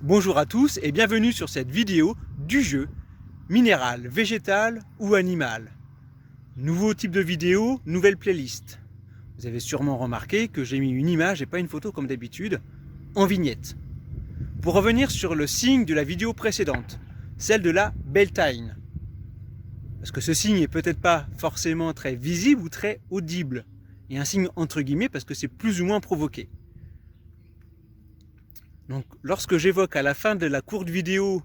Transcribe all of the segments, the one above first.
Bonjour à tous et bienvenue sur cette vidéo du jeu minéral, végétal ou animal. Nouveau type de vidéo, nouvelle playlist. Vous avez sûrement remarqué que j'ai mis une image et pas une photo comme d'habitude en vignette. Pour revenir sur le signe de la vidéo précédente, celle de la Beltane. Parce que ce signe est peut-être pas forcément très visible ou très audible. Et un signe entre guillemets parce que c'est plus ou moins provoqué. Donc, lorsque j'évoque à la fin de la courte vidéo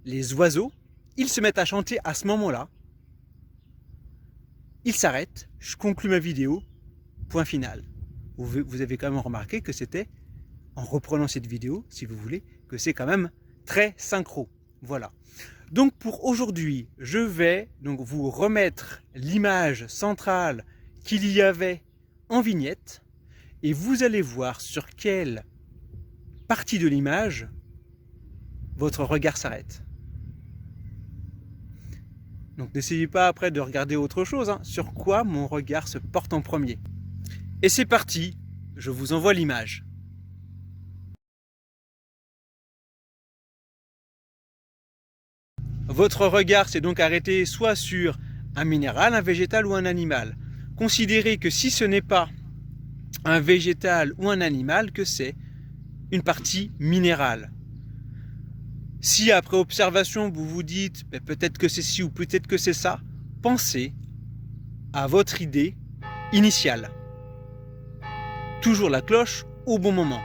les oiseaux, ils se mettent à chanter à ce moment-là. Ils s'arrêtent, je conclus ma vidéo, point final. Vous avez quand même remarqué que c'était, en reprenant cette vidéo, si vous voulez, que c'est quand même très synchro. Voilà. Donc pour aujourd'hui, je vais donc vous remettre l'image centrale qu'il y avait en vignette et vous allez voir sur quelle partie de l'image votre regard s'arrête. Donc n'essayez pas après de regarder autre chose, sur quoi mon regard se porte en premier. Et c'est parti, je vous envoie l'image. Votre regard s'est donc arrêté soit sur un minéral, un végétal ou un animal. Considérez que si ce n'est pas un végétal ou un animal, que c'est une partie minérale. Si après observation vous vous dites peut-être que c'est ci ou peut-être que c'est ça, pensez à votre idée initiale. Toujours la cloche au bon moment.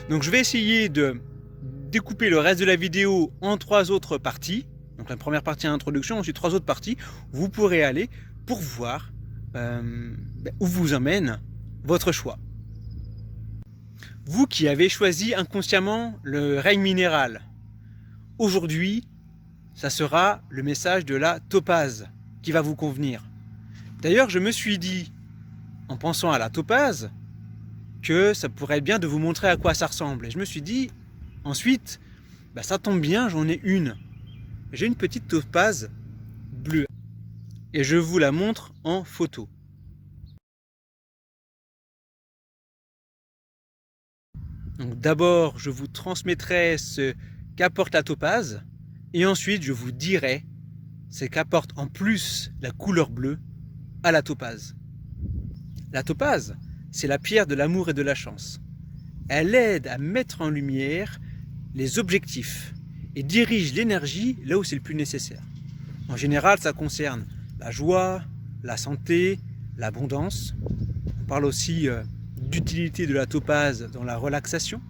Donc je vais essayer de découper le reste de la vidéo en 3 autres parties. Donc la première partie introduction, ensuite 3 autres parties. Vous pourrez aller pour voir où vous emmène votre choix. Vous qui avez choisi inconsciemment le règne minéral, aujourd'hui, ça sera le message de la topaze qui va vous convenir. D'ailleurs, je me suis dit, en pensant à la topaze, que ça pourrait être bien de vous montrer à quoi ça ressemble. Et je me suis dit, ensuite, ça tombe bien, j'en ai une. J'ai une petite topaze bleue. Et je vous la montre en photo. Donc d'abord, je vous transmettrai ce qu'apporte la topaze, et ensuite je vous dirai ce qu'apporte en plus la couleur bleue à la topaze. La topaze, c'est la pierre de l'amour et de la chance. Elle aide à mettre en lumière les objectifs et dirige l'énergie là où c'est le plus nécessaire. En général, ça concerne la joie, la santé, l'abondance. On parle aussi d'utilité de la topaze dans la relaxation.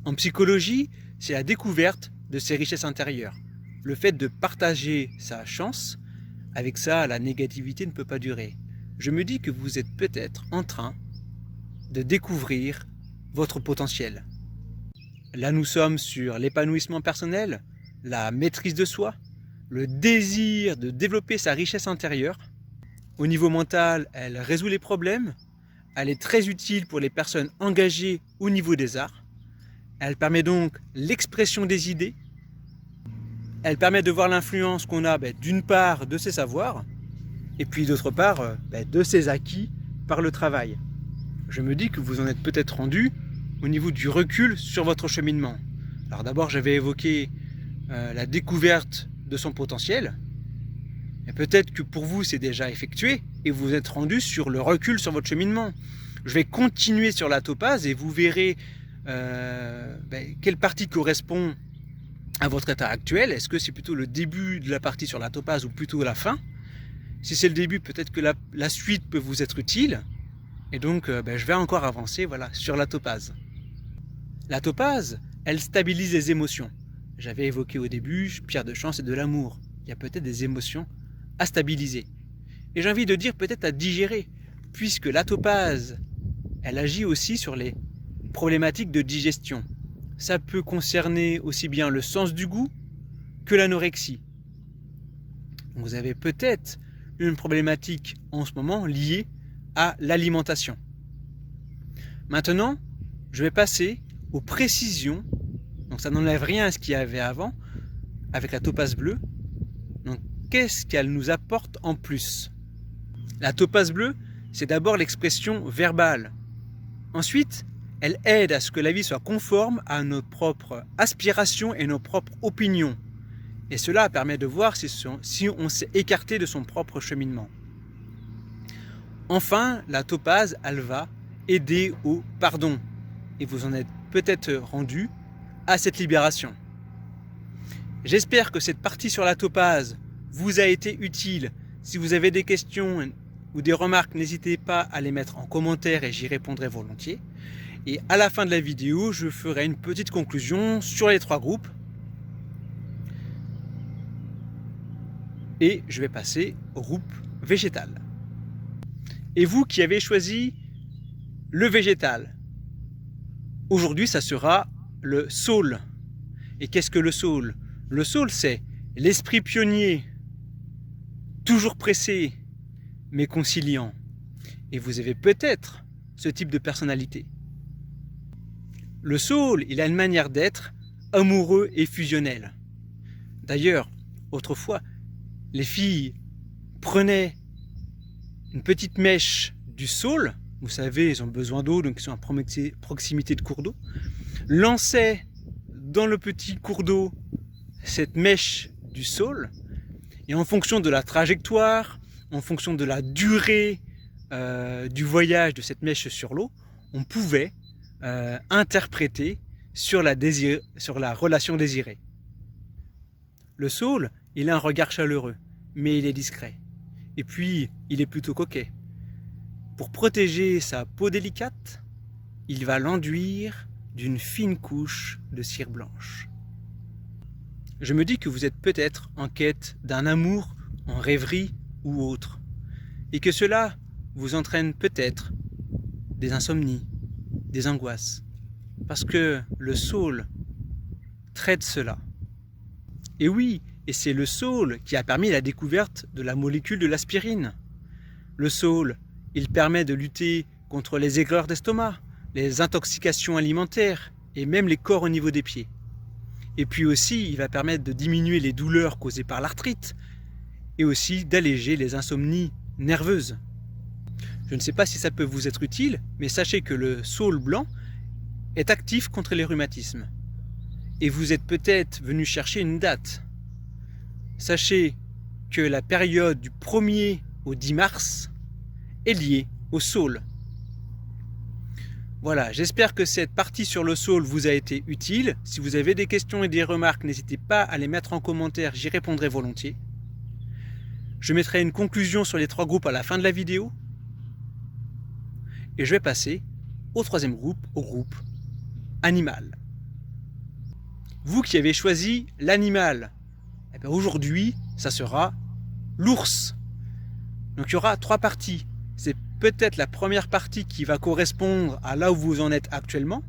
En psychologie, c'est la découverte de ses richesses intérieures. Le fait de partager sa chance, avec ça, la négativité ne peut pas durer. Je me dis que vous êtes peut-être en train de découvrir votre potentiel. Là, nous sommes sur l'épanouissement personnel, la maîtrise de soi, le désir de développer sa richesse intérieure. Au niveau mental, elle résout les problèmes. Elle est très utile pour les personnes engagées au niveau des arts. Elle permet donc l'expression des idées. Elle permet de voir l'influence qu'on a d'une part de ses savoirs et puis d'autre part de ses acquis par le travail. Je me dis que vous en êtes peut-être rendu au niveau du recul sur votre cheminement. Alors d'abord j'avais évoqué la découverte de son potentiel. Et peut-être que pour vous c'est déjà effectué et vous êtes rendu sur le recul sur votre cheminement. Je vais continuer sur la topaze et vous verrez quelle partie correspond à votre état actuel. Est-ce que c'est plutôt le début de la partie sur la topaze ou plutôt la fin? Si c'est le début, peut-être que la suite peut vous être utile. Et donc je vais encore avancer sur la topaze. La topaze, elle stabilise les émotions. J'avais évoqué au début pierre de chance et de l'amour. Il y a peut-être des émotions à stabiliser. Et j'ai envie de dire peut-être à digérer, puisque la topaze, elle agit aussi sur les problématiques de digestion. Ça peut concerner aussi bien le sens du goût que l'anorexie. Vous avez peut-être une problématique en ce moment liée à l'alimentation. Maintenant, je vais passer aux précisions. Donc ça n'enlève rien à ce qu'il y avait avant avec la topaze bleue. Donc qu'est-ce qu'elle nous apporte en plus? La topaze bleue, c'est d'abord l'expression verbale. Ensuite, Elle aide à ce que la vie soit conforme à nos propres aspirations et nos propres opinions. Et cela permet de voir si on s'est écarté de son propre cheminement. Enfin, la topaze, elle va aider au pardon. Et vous en êtes peut-être rendu à cette libération. J'espère que cette partie sur la topaze vous a été utile. Si vous avez des questions ou des remarques, n'hésitez pas à les mettre en commentaire et j'y répondrai volontiers. Et à la fin de la vidéo, je ferai une petite conclusion sur les 3 groupes. Et je vais passer au groupe végétal. Et vous qui avez choisi le végétal, aujourd'hui ça sera le saule. Et qu'est-ce que le saule? Le saule, c'est l'esprit pionnier, toujours pressé, mais conciliant. Et vous avez peut-être ce type de personnalité. Le saule, il a une manière d'être amoureux et fusionnel. D'ailleurs, autrefois, les filles prenaient une petite mèche du saule, vous savez, ils ont besoin d'eau, donc ils sont à proximité de cours d'eau, lançaient dans le petit cours d'eau cette mèche du saule, et en fonction de la trajectoire, en fonction de la durée du voyage de cette mèche sur l'eau, on pouvait interpréter sur la relation désirée. Le saule, il a un regard chaleureux, mais il est discret. Et puis, il est plutôt coquet. Pour protéger sa peau délicate, il va l'enduire d'une fine couche de cire blanche. Je me dis que vous êtes peut-être en quête d'un amour en rêverie ou autre, et que cela vous entraîne peut-être des insomnies, des angoisses, parce que le saule traite cela. Et oui, et c'est le saule qui a permis la découverte de la molécule de l'aspirine. Le saule, il permet de lutter contre les aigreurs d'estomac, les intoxications alimentaires et même les corps au niveau des pieds. Et puis aussi, il va permettre de diminuer les douleurs causées par l'arthrite et aussi d'alléger les insomnies nerveuses. Je ne sais pas si ça peut vous être utile, mais sachez que le saule blanc est actif contre les rhumatismes. Et vous êtes peut-être venu chercher une date. Sachez que la période du 1er au 10 mars est liée au saule. Voilà, j'espère que cette partie sur le saule vous a été utile. Si vous avez des questions et des remarques, n'hésitez pas à les mettre en commentaire, j'y répondrai volontiers. Je mettrai une conclusion sur les 3 groupes à la fin de la vidéo. Et je vais passer au 3e groupe, au groupe animal. Vous qui avez choisi l'animal, eh bien aujourd'hui, ça sera l'ours. Donc il y aura 3 parties. C'est peut-être la première partie qui va correspondre à là où vous en êtes actuellement.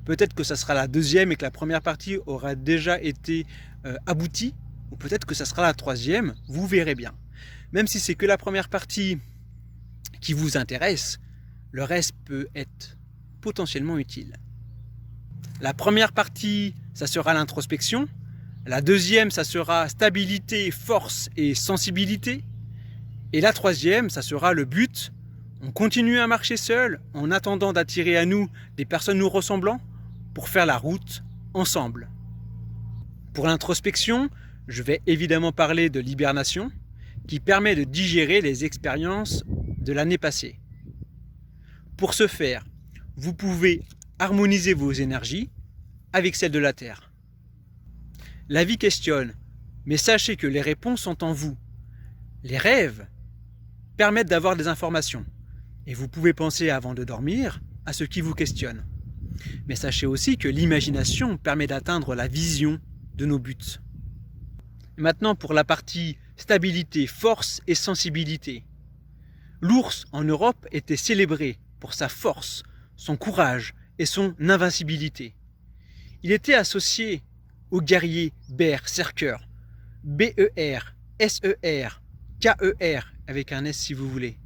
Peut-être que ça sera la 2e et que la première partie aura déjà été aboutie. Ou peut-être que ça sera la 3e, vous verrez bien. Même si c'est que la première partie qui vous intéresse, le reste peut être potentiellement utile. La première partie, ça sera l'introspection. La 2e, ça sera stabilité, force et sensibilité. Et la 3e, ça sera le but. On continue à marcher seul en attendant d'attirer à nous des personnes nous ressemblant pour faire la route ensemble. Pour l'introspection, je vais évidemment parler de l'hibernation qui permet de digérer les expériences de l'année passée. Pour ce faire, vous pouvez harmoniser vos énergies avec celles de la Terre. La vie questionne, mais sachez que les réponses sont en vous. Les rêves permettent d'avoir des informations. Et vous pouvez penser avant de dormir à ce qui vous questionne. Mais sachez aussi que l'imagination permet d'atteindre la vision de nos buts. Maintenant pour la partie stabilité, force et sensibilité. L'ours en Europe était célébré pour sa force, son courage et son invincibilité. Il était associé au guerrier berserker, B-E-R-S-E-R, K-E-R, avec un S si vous voulez,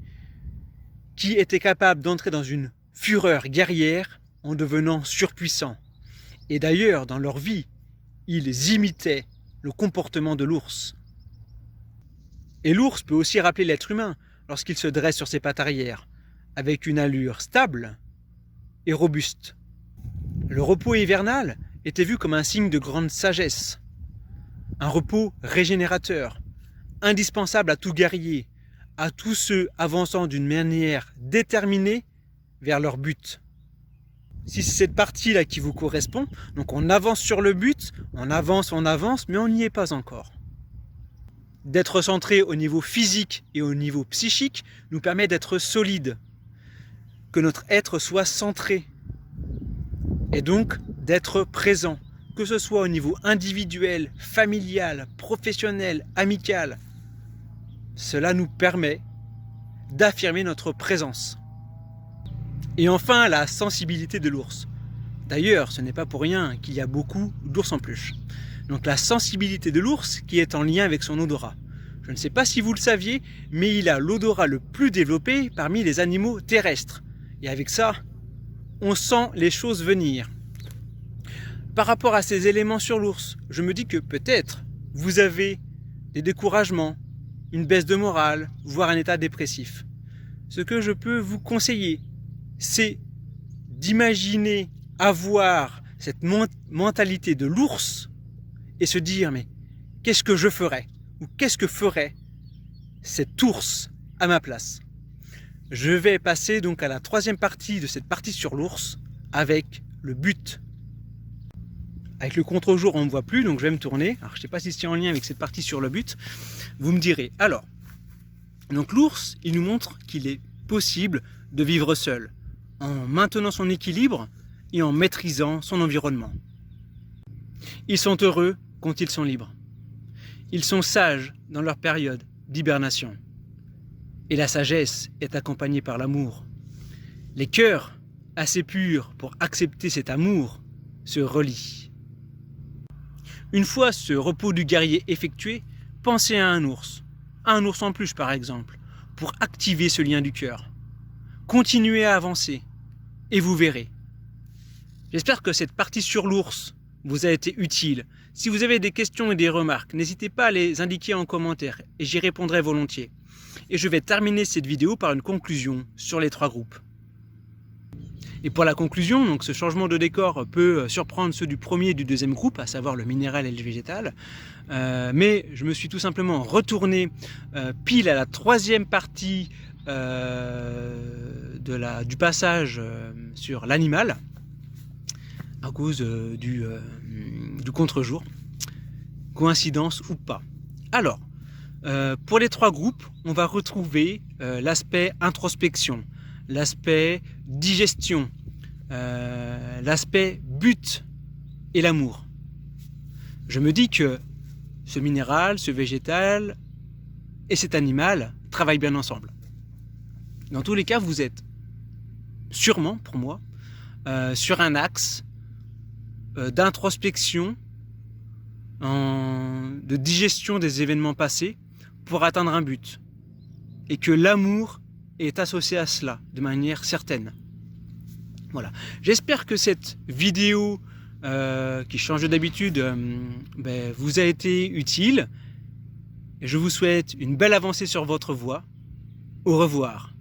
qui était capable d'entrer dans une fureur guerrière en devenant surpuissant. Et d'ailleurs, dans leur vie, ils imitaient le comportement de l'ours. Et l'ours peut aussi rappeler l'être humain lorsqu'il se dresse sur ses pattes arrière, avec une allure stable et robuste, Le repos hivernal était vu comme un signe de grande sagesse, un repos régénérateur, indispensable à tout guerrier, à tous ceux avançant d'une manière déterminée vers leur but. Si c'est cette partie-là qui vous correspond, donc on avance sur le but, on avance, mais on n'y est pas encore. D'être centré au niveau physique et au niveau psychique nous permet d'être solide, que notre être soit centré, et donc d'être présent, que ce soit au niveau individuel, familial, professionnel, amical. Cela nous permet d'affirmer notre présence. Et enfin, la sensibilité de l'ours. D'ailleurs, ce n'est pas pour rien qu'il y a beaucoup d'ours en peluche. Donc la sensibilité de l'ours qui est en lien avec son odorat. Je ne sais pas si vous le saviez, mais il a l'odorat le plus développé parmi les animaux terrestres. Et avec ça, on sent les choses venir. Par rapport à ces éléments sur l'ours, je me dis que peut-être vous avez des découragements, une baisse de morale, voire un état dépressif. Ce que je peux vous conseiller, c'est d'imaginer avoir cette mentalité de l'ours et se dire mais qu'est-ce que je ferais ou qu'est-ce que ferait cet ours à ma place. Je vais passer donc à la troisième partie de cette partie sur l'ours avec le but. Avec le contre-jour on ne me voit plus donc je vais me tourner. Alors je ne sais pas si c'est en lien avec cette partie sur le but. Vous me direz. Alors, donc l'ours il nous montre qu'il est possible de vivre seul, en maintenant son équilibre et en maîtrisant son environnement. Ils sont heureux quand ils sont libres. Ils sont sages dans leur période d'hibernation. Et la sagesse est accompagnée par l'amour. Les cœurs, assez purs pour accepter cet amour, se relient. Une fois ce repos du guerrier effectué, pensez à un ours en peluche par exemple, pour activer ce lien du cœur. Continuez à avancer et vous verrez. J'espère que cette partie sur l'ours vous a été utile. Si vous avez des questions et des remarques, n'hésitez pas à les indiquer en commentaire et j'y répondrai volontiers. Et je vais terminer cette vidéo par une conclusion sur les trois groupes. Et pour la conclusion, donc ce changement de décor peut surprendre ceux du premier et du deuxième groupe, à savoir le minéral et le végétal. Mais je me suis tout simplement retourné pile à la troisième partie du passage sur l'animal, à cause du contre-jour. Coïncidence ou pas. Alors, pour les trois groupes, on va retrouver l'aspect introspection, l'aspect digestion, l'aspect but et l'amour. Je me dis que ce minéral, ce végétal et cet animal travaillent bien ensemble. Dans tous les cas, vous êtes sûrement, pour moi, sur un axe d'introspection, de digestion des événements passés pour atteindre un but. Et que l'amour est associé à cela de manière certaine. Voilà. J'espère que cette vidéo qui change d'habitude vous a été utile. Et je vous souhaite une belle avancée sur votre voie. Au revoir.